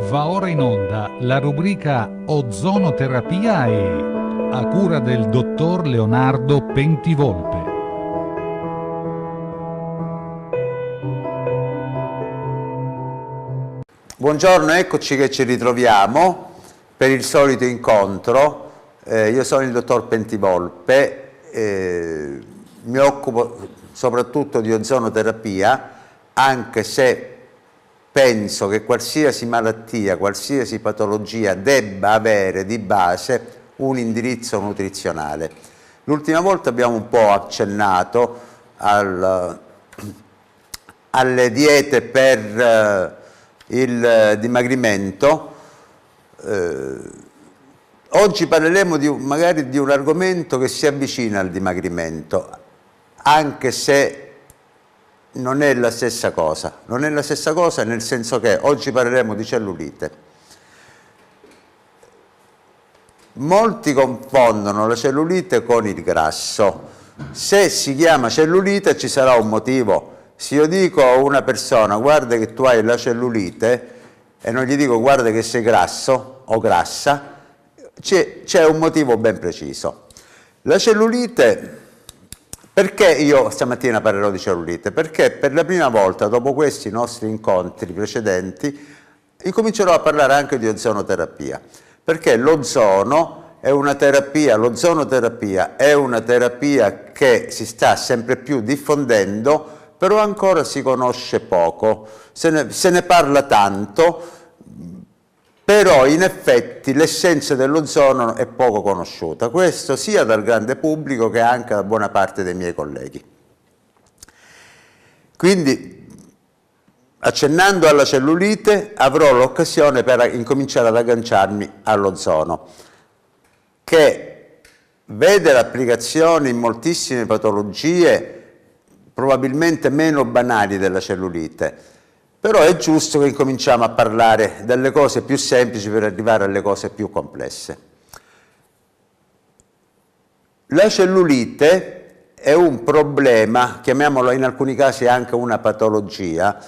Va ora in onda la rubrica Ozonoterapia a cura del dottor Leonardo Pentivolpe. Buongiorno, eccoci che ci ritroviamo per il solito incontro. Io sono il dottor Pentivolpe, mi occupo soprattutto di ozonoterapia, anche se penso che qualsiasi malattia, qualsiasi patologia debba avere di base un indirizzo nutrizionale. L'ultima volta abbiamo un po' accennato alle diete per il dimagrimento. Oggi parleremo magari di un argomento che si avvicina al dimagrimento, anche se non è la stessa cosa. Non è la stessa cosa nel senso che oggi parleremo di cellulite. Molti confondono la cellulite con il grasso. Se si chiama cellulite ci sarà un motivo. Se io dico a una persona guarda che tu hai la cellulite e non gli dico guarda che sei grasso o grassa, c'è un motivo ben preciso. La cellulite, perché io stamattina parlerò di cellulite? Perché per la prima volta dopo questi nostri incontri precedenti incomincerò a parlare anche di ozonoterapia, perché l'ozono è una terapia, l'ozonoterapia è una terapia che si sta sempre più diffondendo, però ancora si conosce poco, se ne parla tanto, però in effetti l'essenza dell'ozono è poco conosciuta, questo sia dal grande pubblico che anche da buona parte dei miei colleghi. Quindi, accennando alla cellulite, avrò l'occasione per incominciare ad agganciarmi all'ozono, che vede l'applicazione in moltissime patologie, probabilmente meno banali della cellulite, però è giusto che incominciamo a parlare delle cose più semplici per arrivare alle cose più complesse. La cellulite è un problema, chiamiamolo in alcuni casi anche una patologia,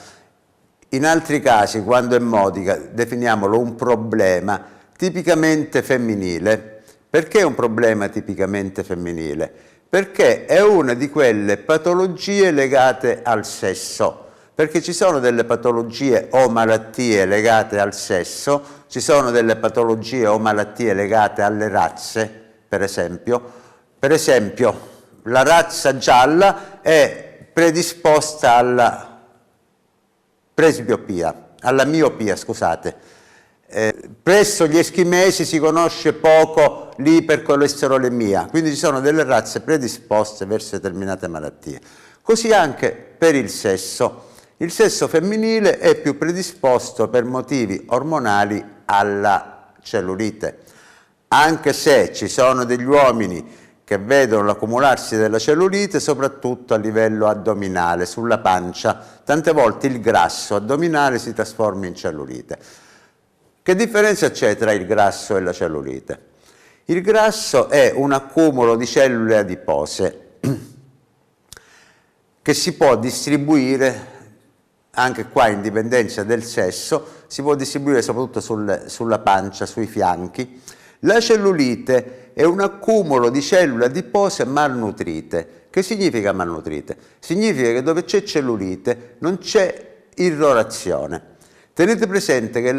in altri casi, quando è modica, definiamolo un problema tipicamente femminile. Perché è un problema tipicamente femminile? Perché è una di quelle patologie legate al sesso, perché ci sono delle patologie o malattie legate al sesso, ci sono delle patologie o malattie legate alle razze, per esempio. Per esempio, la razza gialla è predisposta alla presbiopia, alla miopia, scusate. Presso gli eschimesi si conosce poco l'ipercolesterolemia, quindi ci sono delle razze predisposte verso determinate malattie. Così anche per il sesso. Il sesso femminile è più predisposto per motivi ormonali alla cellulite, anche se ci sono degli uomini che vedono l'accumularsi della cellulite soprattutto a livello addominale, sulla pancia. Tante volte il grasso addominale si trasforma in cellulite. Che differenza c'è tra il grasso e la cellulite? Il grasso è un accumulo di cellule adipose che si può distribuire, anche qua in dipendenza del sesso, si può distribuire soprattutto sulla pancia, sui fianchi. La cellulite è un accumulo di cellule adipose malnutrite. Che significa malnutrite? Significa che dove c'è cellulite non c'è irrorazione. Tenete presente che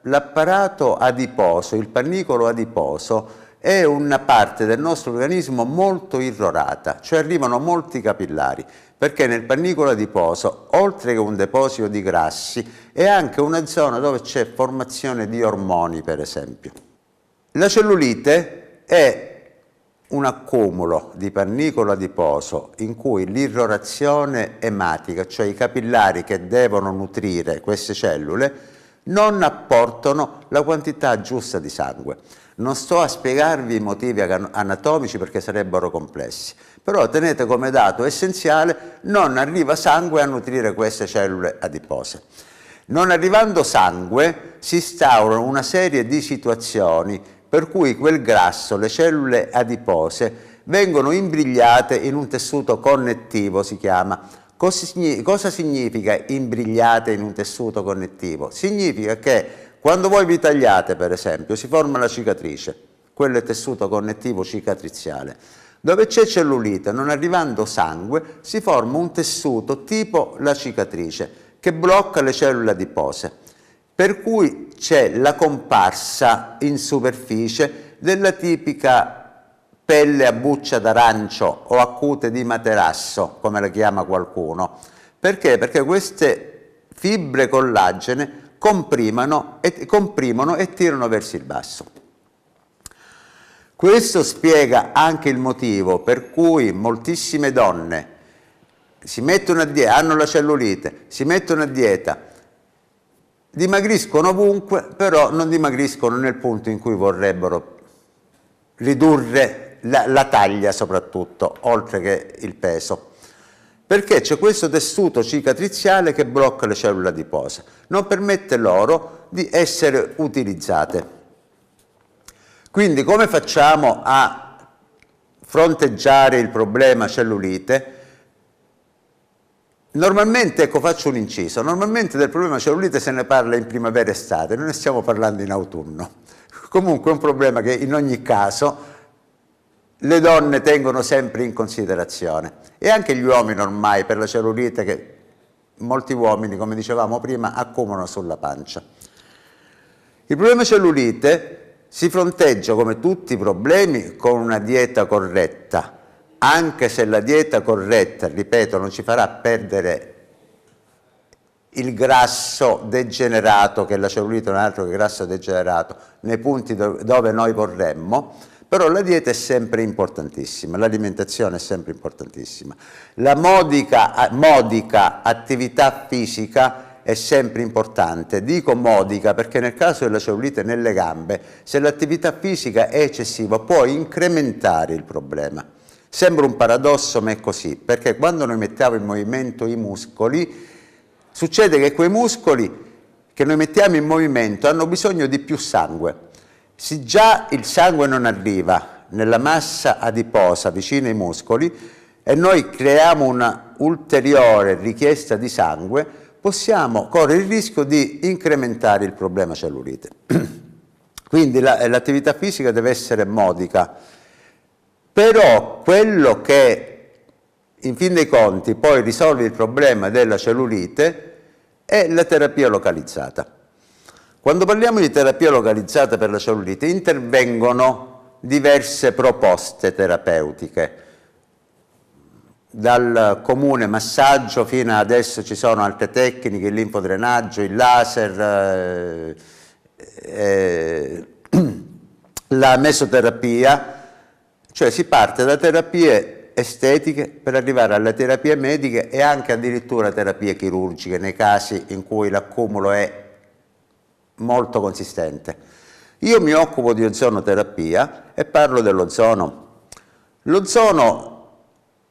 l'apparato adiposo, il pannicolo adiposo, è una parte del nostro organismo molto irrorata, cioè arrivano molti capillari, perché nel pannicolo adiposo, oltre che un deposito di grassi, è anche una zona dove c'è formazione di ormoni, per esempio. La cellulite è un accumulo di pannicolo adiposo in cui l'irrorazione ematica, cioè i capillari che devono nutrire queste cellule, non apportano la quantità giusta di sangue. Non sto a spiegarvi i motivi anatomici perché sarebbero complessi, però tenete come dato essenziale: non arriva sangue a nutrire queste cellule adipose. Non arrivando sangue si instaurano una serie di situazioni per cui quel grasso, le cellule adipose, vengono imbrigliate in un tessuto connettivo, si chiama. Cosa significa imbrigliate in un tessuto connettivo? Significa che quando voi vi tagliate, per esempio, si forma la cicatrice, quello è tessuto connettivo cicatriziale. Dove c'è cellulite, non arrivando sangue, si forma un tessuto tipo la cicatrice che blocca le cellule adipose, per cui c'è la comparsa in superficie della tipica pelle a buccia d'arancio o a cute di materasso, come la chiama qualcuno. Perché? Perché queste fibre collagene comprimono e tirano verso il basso. Questo spiega anche il motivo per cui moltissime donne si mettono a dieta, hanno la cellulite, si mettono a dieta, dimagriscono ovunque, però non dimagriscono nel punto in cui vorrebbero ridurre la taglia soprattutto, oltre che il peso. Perché c'è questo tessuto cicatriziale che blocca le cellule adipose, non permette loro di essere utilizzate. Quindi come facciamo a fronteggiare il problema cellulite? Normalmente, ecco, faccio un inciso, normalmente del problema cellulite se ne parla in primavera e estate, non ne stiamo parlando in autunno. Comunque è un problema che in ogni caso le donne tengono sempre in considerazione e anche gli uomini ormai per la cellulite che molti uomini, come dicevamo prima, accumulano sulla pancia. Il problema cellulite si fronteggia come tutti i problemi con una dieta corretta, anche se la dieta corretta, ripeto, non ci farà perdere il grasso degenerato, che la cellulite non è altro che grasso degenerato, nei punti dove noi vorremmo, però la dieta è sempre importantissima, l'alimentazione è sempre importantissima. La modica attività fisica è sempre importante. Dico modica perché nel caso della cellulite nelle gambe, se l'attività fisica è eccessiva può incrementare il problema. Sembra un paradosso, ma è così, perché quando noi mettiamo in movimento i muscoli, succede che quei muscoli che noi mettiamo in movimento hanno bisogno di più sangue. Se già il sangue non arriva nella massa adiposa vicino ai muscoli e noi creiamo una ulteriore richiesta di sangue, possiamo correre il rischio di incrementare il problema cellulite. Quindi l'attività fisica deve essere modica, però quello che in fin dei conti poi risolve il problema della cellulite è la terapia localizzata. Quando parliamo di terapia localizzata per la cellulite intervengono diverse proposte terapeutiche, dal comune massaggio fino ad adesso ci sono altre tecniche, il linfodrenaggio, il laser, la mesoterapia, cioè si parte da terapie estetiche per arrivare alle terapie mediche e anche addirittura terapie chirurgiche nei casi in cui l'accumulo è molto consistente. Io mi occupo di ozonoterapia e parlo dell'ozono. L'ozono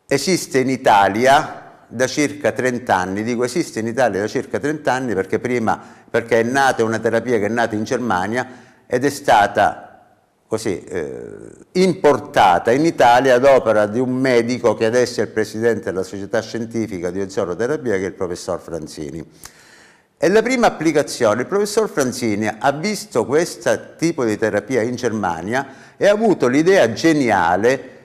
esiste in Italia da circa 30 anni, dico esiste in Italia da circa 30 anni perché perché è nata una terapia che è nata in Germania ed è stata così importata in Italia ad opera di un medico che adesso è il presidente della società scientifica di ozonoterapia, che è il professor Franzini. E la prima applicazione, il professor Franzini ha visto questo tipo di terapia in Germania e ha avuto l'idea geniale,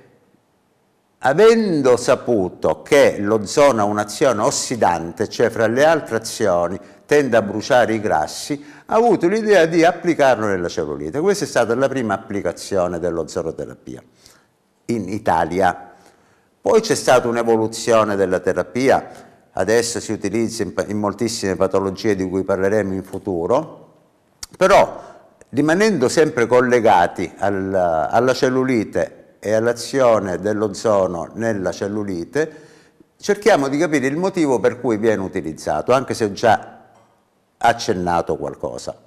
avendo saputo che l'ozono ha un'azione ossidante, cioè fra le altre azioni tende a bruciare i grassi, ha avuto l'idea di applicarlo nella cellulite. Questa è stata la prima applicazione dell'ozonoterapia in Italia. Poi c'è stata un'evoluzione della terapia. Adesso si utilizza in moltissime patologie di cui parleremo in futuro, però rimanendo sempre collegati alla cellulite e all'azione dell'ozono nella cellulite, cerchiamo di capire il motivo per cui viene utilizzato, anche se ho già accennato qualcosa.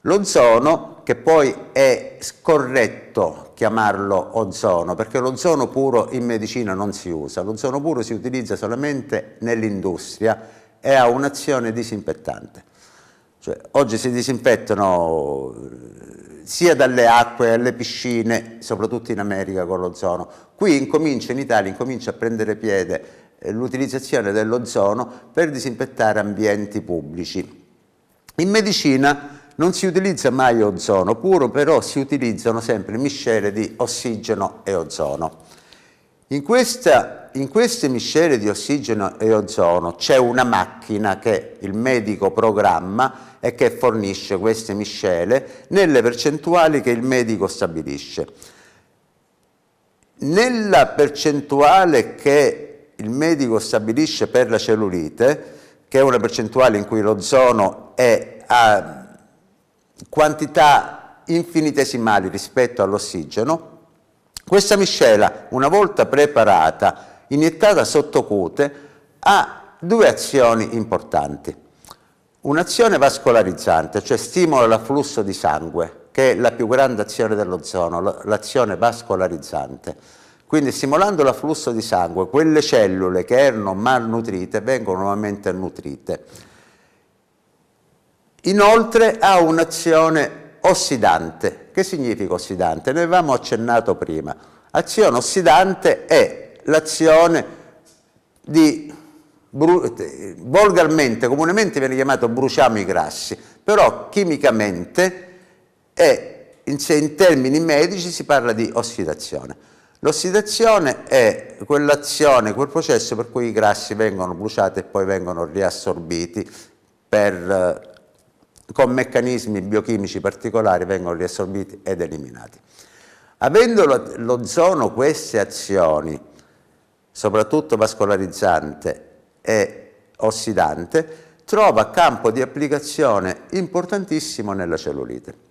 L'ozono, che poi è scorretto chiamarlo ozono, perché l'ozono puro in medicina non si usa, l'ozono puro si utilizza solamente nell'industria e ha un'azione disinfettante. Cioè, oggi si disinfettano sia dalle acque alle piscine, soprattutto in America con l'ozono. Qui in Italia incomincia a prendere piede l'utilizzazione dell'ozono per disinfettare ambienti pubblici. In medicina non si utilizza mai ozono puro, però si utilizzano sempre miscele di ossigeno e ozono. In queste miscele di ossigeno e ozono c'è una macchina che il medico programma e che fornisce queste miscele nelle percentuali che il medico stabilisce. Nella percentuale che il medico stabilisce per la cellulite, che è una percentuale in cui l'ozono è a quantità infinitesimali rispetto all'ossigeno, questa miscela, una volta preparata, iniettata sottocute, ha due azioni importanti. Un'azione vascolarizzante, cioè stimola l'afflusso di sangue, che è la più grande azione dell'ozono, l'azione vascolarizzante. Quindi stimolando l'afflusso di sangue, quelle cellule che erano malnutrite vengono nuovamente nutrite. Inoltre ha un'azione ossidante. Che significa ossidante? Ne avevamo accennato prima. Azione ossidante è l'azione di, volgarmente, comunemente viene chiamato bruciamo i grassi, però chimicamente in termini medici si parla di ossidazione. L'ossidazione è quell'azione, quel processo per cui i grassi vengono bruciati e poi vengono riassorbiti con meccanismi biochimici particolari, vengono riassorbiti ed eliminati. Avendo l'ozono queste azioni, soprattutto vascolarizzante e ossidante, trova campo di applicazione importantissimo nella cellulite.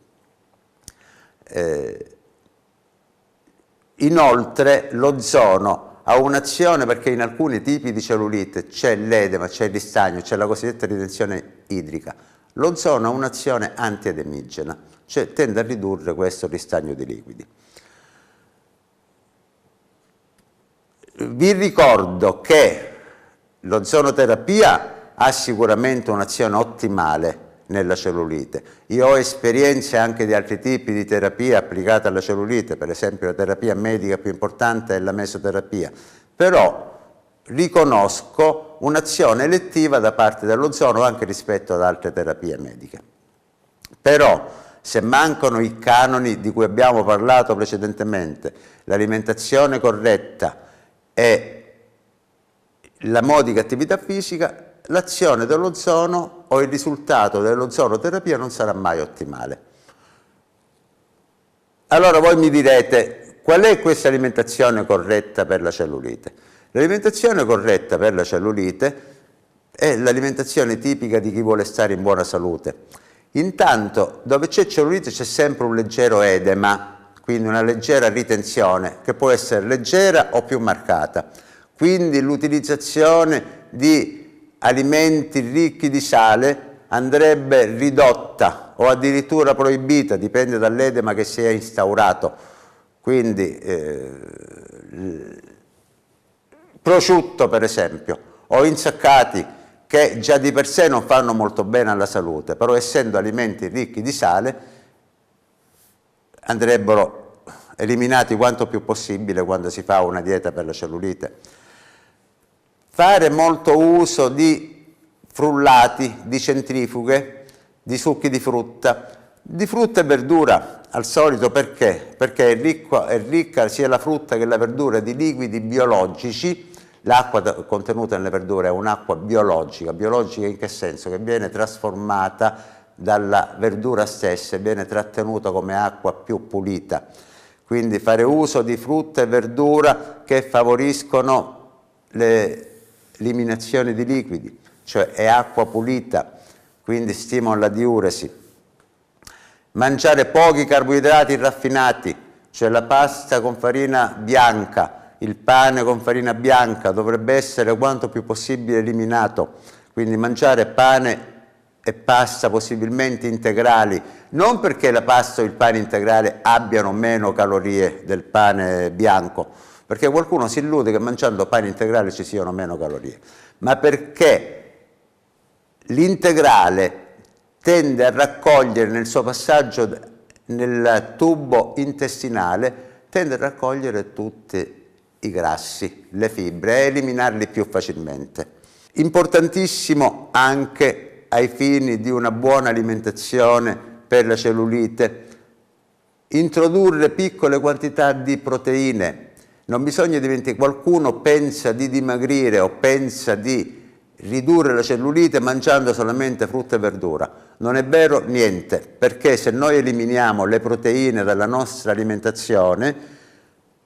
Inoltre l'ozono ha un'azione perché in alcuni tipi di cellulite c'è l'edema, c'è il ristagno, c'è la cosiddetta ritenzione idrica. L'ozono ha un'azione antiedemigena, cioè tende a ridurre questo ristagno di liquidi. Vi ricordo che l'ozonoterapia ha sicuramente un'azione ottimale nella cellulite. Io ho esperienze anche di altri tipi di terapia applicate alla cellulite, per esempio la terapia medica più importante è la mesoterapia, però riconosco un'azione elettiva da parte dell'ozono anche rispetto ad altre terapie mediche. Però se mancano i canoni di cui abbiamo parlato precedentemente, l'alimentazione corretta e la modica attività fisica, l'azione dell'ozono o il risultato dell'ozonoterapia non sarà mai ottimale. Allora voi mi direte, qual è questa alimentazione corretta per la cellulite? L'alimentazione corretta per la cellulite è l'alimentazione tipica di chi vuole stare in buona salute. Intanto, dove c'è cellulite c'è sempre un leggero edema, quindi una leggera ritenzione, che può essere leggera o più marcata. Quindi l'utilizzazione di alimenti ricchi di sale andrebbe ridotta o addirittura proibita, dipende dall'edema che si è instaurato. Quindi prosciutto per esempio, o insaccati, che già di per sé non fanno molto bene alla salute, però essendo alimenti ricchi di sale andrebbero eliminati quanto più possibile quando si fa una dieta per la cellulite. Fare molto uso di frullati, di centrifughe, di succhi di frutta e verdura al solito. Perché? Perché è ricca sia la frutta che la verdura di liquidi biologici. L'acqua contenuta nelle verdure è un'acqua biologica. Biologica in che senso? Che viene trasformata dalla verdura stessa e viene trattenuta come acqua più pulita. Quindi fare uso di frutta e verdura che favoriscono l'eliminazione di liquidi, cioè è acqua pulita, quindi stimola la diuresi. Mangiare pochi carboidrati raffinati, cioè la pasta con farina bianca, il pane con farina bianca dovrebbe essere quanto più possibile eliminato, quindi mangiare pane e pasta possibilmente integrali, non perché la pasta o il pane integrale abbiano meno calorie del pane bianco, perché qualcuno si illude che mangiando pane integrale ci siano meno calorie, ma perché l'integrale tende a raccogliere nel suo passaggio nel tubo intestinale, tende a raccogliere tutti i grassi, le fibre, e eliminarli più facilmente. Importantissimo anche ai fini di una buona alimentazione per la cellulite, introdurre piccole quantità di proteine. Non bisogna dimenticare, qualcuno pensa di dimagrire o pensa di ridurre la cellulite mangiando solamente frutta e verdura. Non è vero niente, perché se noi eliminiamo le proteine dalla nostra alimentazione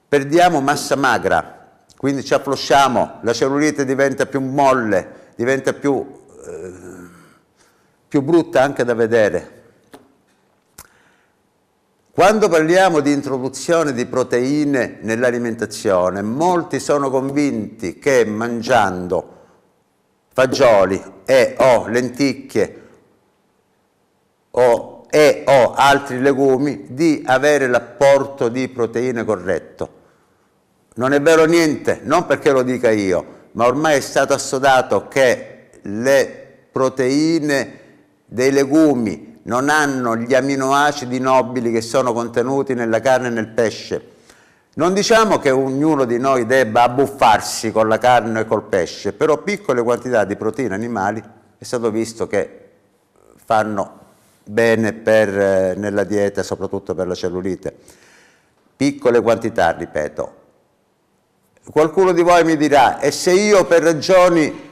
perdiamo massa magra, quindi ci afflosciamo, la cellulite diventa più molle, diventa più brutta anche da vedere. Quando parliamo di introduzione di proteine nell'alimentazione, molti sono convinti che mangiando fagioli o lenticchie o altri legumi di avere l'apporto di proteine corretto. Non è vero niente, non perché lo dica io, ma ormai è stato assodato che le proteine dei legumi non hanno gli aminoacidi nobili che sono contenuti nella carne e nel pesce. Non diciamo che ognuno di noi debba abbuffarsi con la carne e col pesce, però piccole quantità di proteine animali è stato visto che fanno bene nella dieta, soprattutto per la cellulite. Piccole quantità, ripeto. Qualcuno di voi mi dirà, e se io per ragioni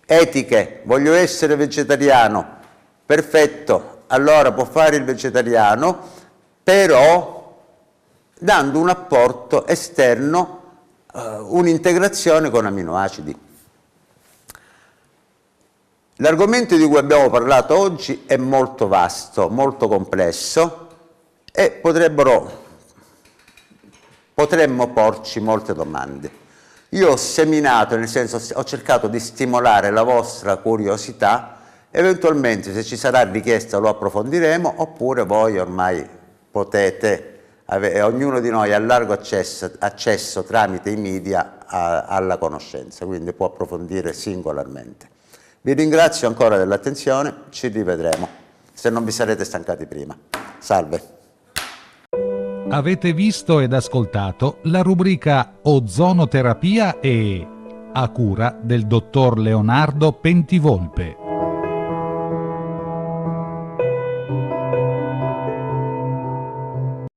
etiche voglio essere vegetariano? Perfetto, allora può fare il vegetariano, però dando un apporto esterno, un'integrazione con aminoacidi. L'argomento di cui abbiamo parlato oggi è molto vasto, molto complesso e potremmo porci molte domande. Io ho seminato, nel senso ho cercato di stimolare la vostra curiosità, eventualmente se ci sarà richiesta lo approfondiremo, oppure voi ormai potete, ognuno di noi ha largo accesso tramite i media alla conoscenza, quindi può approfondire singolarmente. Vi ringrazio ancora dell'attenzione, ci rivedremo, se non vi sarete stancati prima. Salve. Avete visto ed ascoltato la rubrica Ozonoterapia e a cura del dottor Leonardo Pentivolpe.